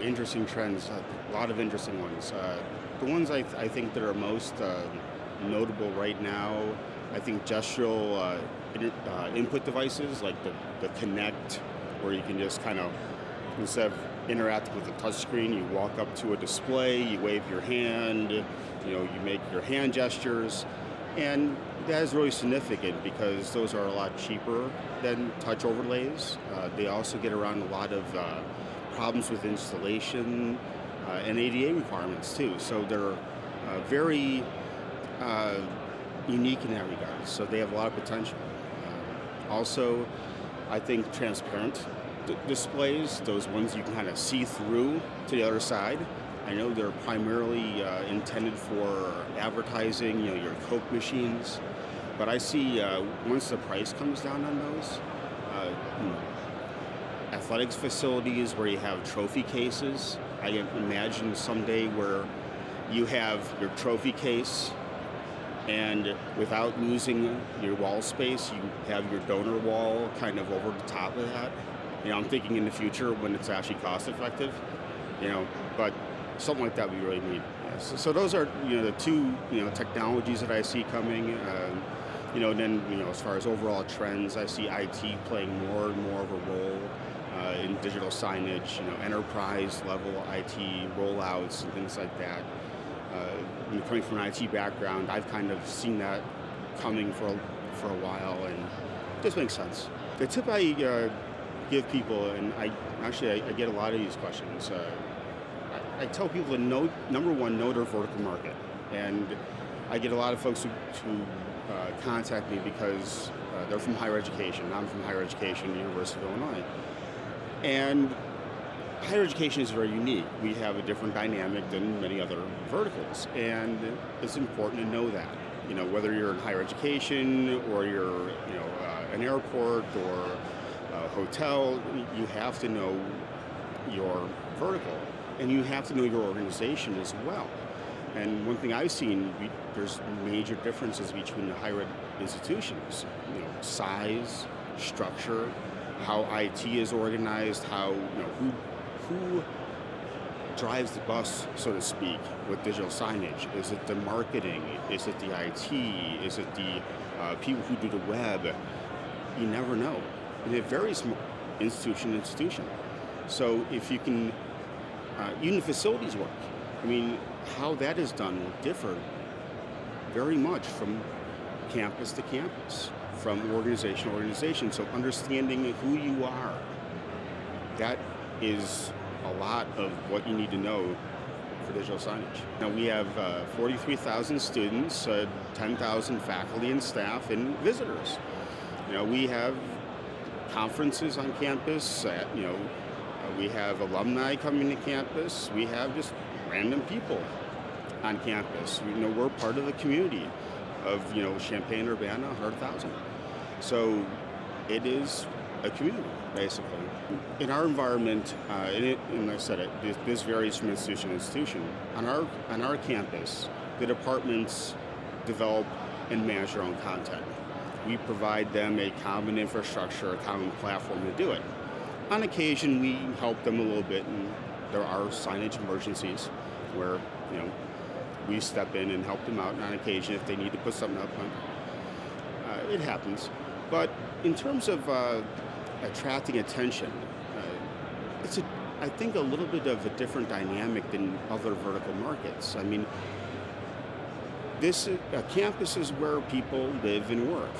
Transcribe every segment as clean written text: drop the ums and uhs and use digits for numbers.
interesting trends, a lot of interesting ones. The ones I think that are most notable right now, I think gestural input devices like the Connect, where you can just kind of, instead of interacting with the touchscreen, you walk up to a display, you wave your hand, you make your hand gestures, and that is really significant because those are a lot cheaper than touch overlays. They also get around a lot of problems with installation and ADA requirements too. So they're very unique in that regard. So they have a lot of potential. Also, I think transparent displays, those ones you can kind of see through to the other side. I know they're primarily intended for advertising, your Coke machines. But I see once the price comes down on those, athletics facilities where you have trophy cases. I can imagine someday where you have your trophy case and without losing your wall space, you have your donor wall kind of over the top of that. I'm thinking in the future when it's actually cost effective, but something like that we really need. Yeah, so those are, the two, technologies that I see coming. Then, as far as overall trends, I see IT playing more and more of a role in digital signage, enterprise level IT rollouts and things like that. Coming from an IT background, I've kind of seen that coming for a while, and it just makes sense. The tip I give people, and I get a lot of these questions. I tell people to number one, know their vertical market, and I get a lot of folks who contact me because they're from higher education. I'm from higher education, University of Illinois. And higher education is very unique. We have a different dynamic than many other verticals, and it's important to know that. Whether you're in higher education or you're, an airport or a hotel, you have to know your vertical, and you have to know your organization as well. And one thing I've seen, there's major differences between the higher ed institutions. Size, structure, how IT is organized, how who drives the bus, so to speak, with digital signage. Is it the marketing? Is it the IT? Is it the people who do the web? You never know. And it varies from institution to institution. So if you can, even facilities work. How that is done will differ very much from campus to campus, from organization to organization. So understanding who you are, that is a lot of what you need to know for digital signage. Now we have 43,000 students, 10,000 faculty and staff, and visitors. We have conferences on campus. We have alumni coming to campus. We have just random people on campus. We're part of the community of Champaign, Urbana, 100,000. So it is a community, basically. In our environment, and like I said, this varies from institution to institution. On our campus, the departments develop and manage their own content. We provide them a common infrastructure, a common platform to do it. On occasion, we help them a little bit, and there are signage emergencies where we step in and help them out on occasion if they need to put something up. It happens. But in terms of attracting attention, it's I think a little bit of a different dynamic than other vertical markets. A campus is where people live and work.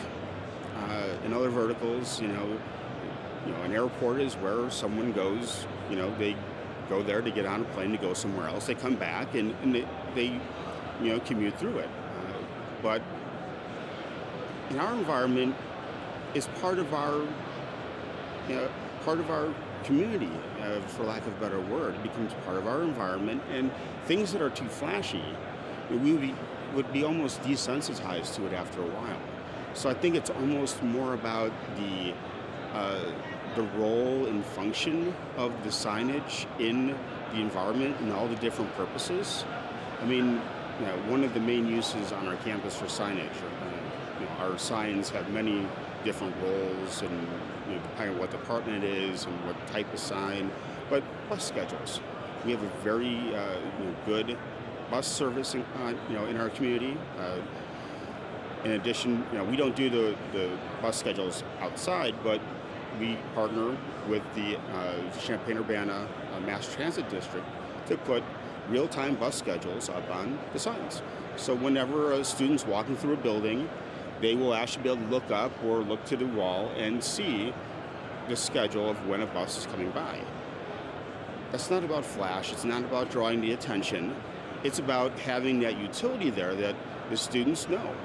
In other verticals, an airport is where someone goes. They go there to get on a plane to go somewhere else. They come back and they commute through it. But in our environment, is part of our community, for lack of a better word. It becomes part of our environment, and things that are too flashy, we would be almost desensitized to it after a while. So I think it's almost more about the role and function of the signage in the environment and all the different purposes. One of the main uses on our campus for signage, our signs have many different roles, and depending on what department it is and what type of sign, but bus schedules. We have a very good bus service in our community. In addition, we don't do the bus schedules outside, but we partner with the Champaign Urbana Mass Transit District to put real-time bus schedules up on the signs. So whenever a student's walking through a building, they will actually be able to look up or look to the wall and see the schedule of when a bus is coming by. That's not about flash. It's not about drawing the attention. It's about having that utility there that the students know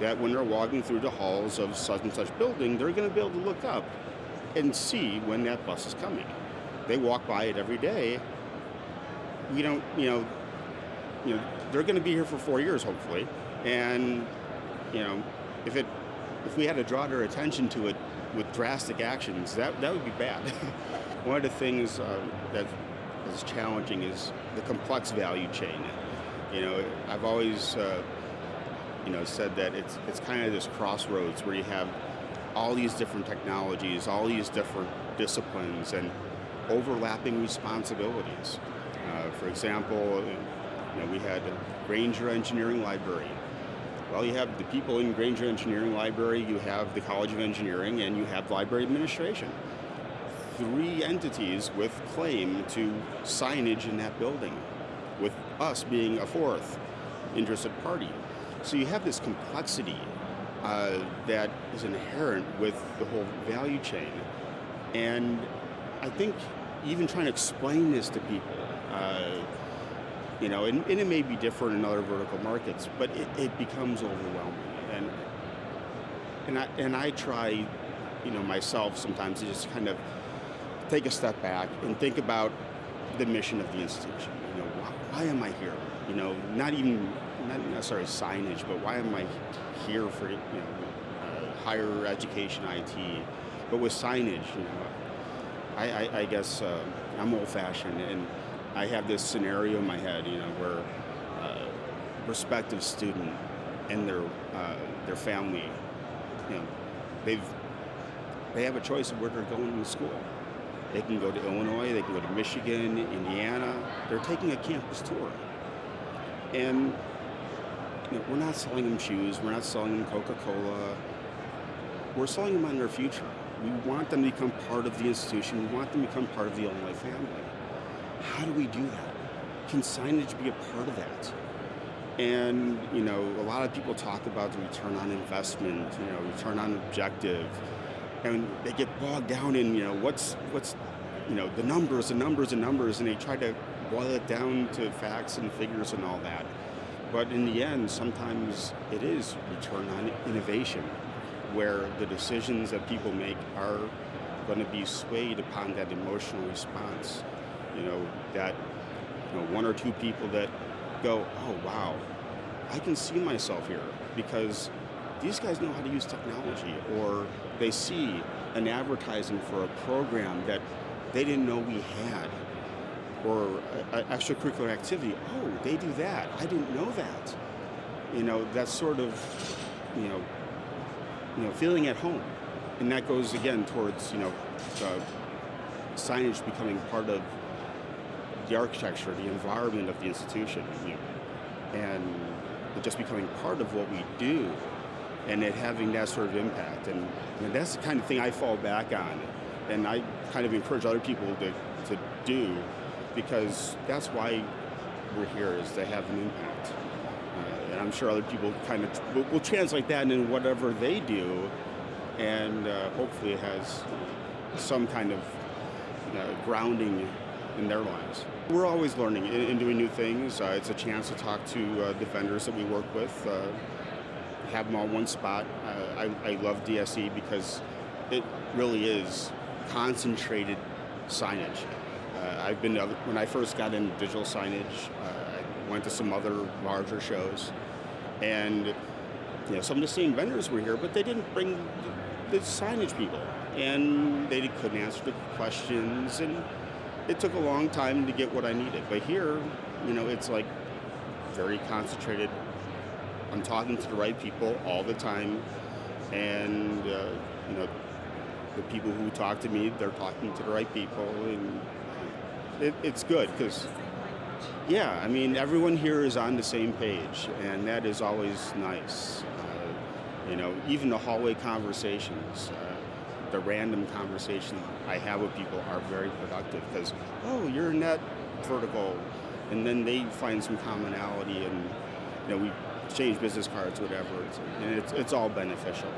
that when they're walking through the halls of such and such building, they're going to be able to look up and see when that bus is coming. They walk by it every day. We don't, they're going to be here for 4 years, hopefully. And, if we had to draw their attention to it with drastic actions, that would be bad. One of the things that is challenging is the complex value chain. I've always, said that it's kind of this crossroads where you have all these different technologies, all these different disciplines, and overlapping responsibilities. For example, we had Granger Engineering Library. Well, you have the people in Granger Engineering Library, you have the College of Engineering, and you have Library Administration. 3 entities with claim to signage in that building, with us being a 4th interested party. So you have this complexity that is inherent with the whole value chain. And I think even trying to explain this to people, and it may be different in other vertical markets, but it becomes overwhelming. And I try, myself sometimes to just kind of take a step back and think about the mission of the institution. Why am I here? Not necessarily signage, but why am I here for higher education, IT? But with signage, I guess I'm old-fashioned, and I have this scenario in my head, where a prospective student and their family, they have a choice of where they're going to school. They can go to Illinois, they can go to Michigan, Indiana. They're taking a campus tour. And we're not selling them shoes, we're not selling them Coca-Cola. We're selling them on their future. We want them to become part of the institution. We want them to become part of the Illinois family. How do we do that? Can signage be a part of that? And, a lot of people talk about the return on investment, return on objective. And they get bogged down in, what's the numbers, and they try to boil it down to facts and figures and all that. But in the end, sometimes it is return on innovation, where the decisions that people make are going to be swayed upon that emotional response. That 1 or 2 people that go, oh wow, I can see myself here because these guys know how to use technology, or they see an advertising for a program that they didn't know we had, or an extracurricular activity. Oh, they do that. I didn't know that. That's sort of, feeling at home. And that goes again towards, signage becoming part of the architecture, the environment of the institution, and it just becoming part of what we do, and it having that sort of impact. And that's the kind of thing I fall back on, and I kind of encourage other people to do, because that's why we're here, is to have an impact. And I'm sure other people kind of will translate that into whatever they do, and hopefully it has some kind of grounding in their lives. We're always learning and doing new things. It's a chance to talk to the vendors that we work with, have them all one spot. I love DSE because it really is concentrated signage. When I first got into digital signage, I went to some other larger shows, and some of the same vendors were here, but they didn't bring the signage people, and they couldn't answer the questions, and it took a long time to get what I needed. But here, it's like very concentrated. I'm talking to the right people all the time, and the people who talk to me, they're talking to the right people, and it's good because, yeah, I mean, everyone here is on the same page, and that is always nice. Even the hallway conversations, the random conversation I have with people are very productive because, oh, you're in that vertical, and then they find some commonality, and we exchange business cards, whatever, and it's all beneficial.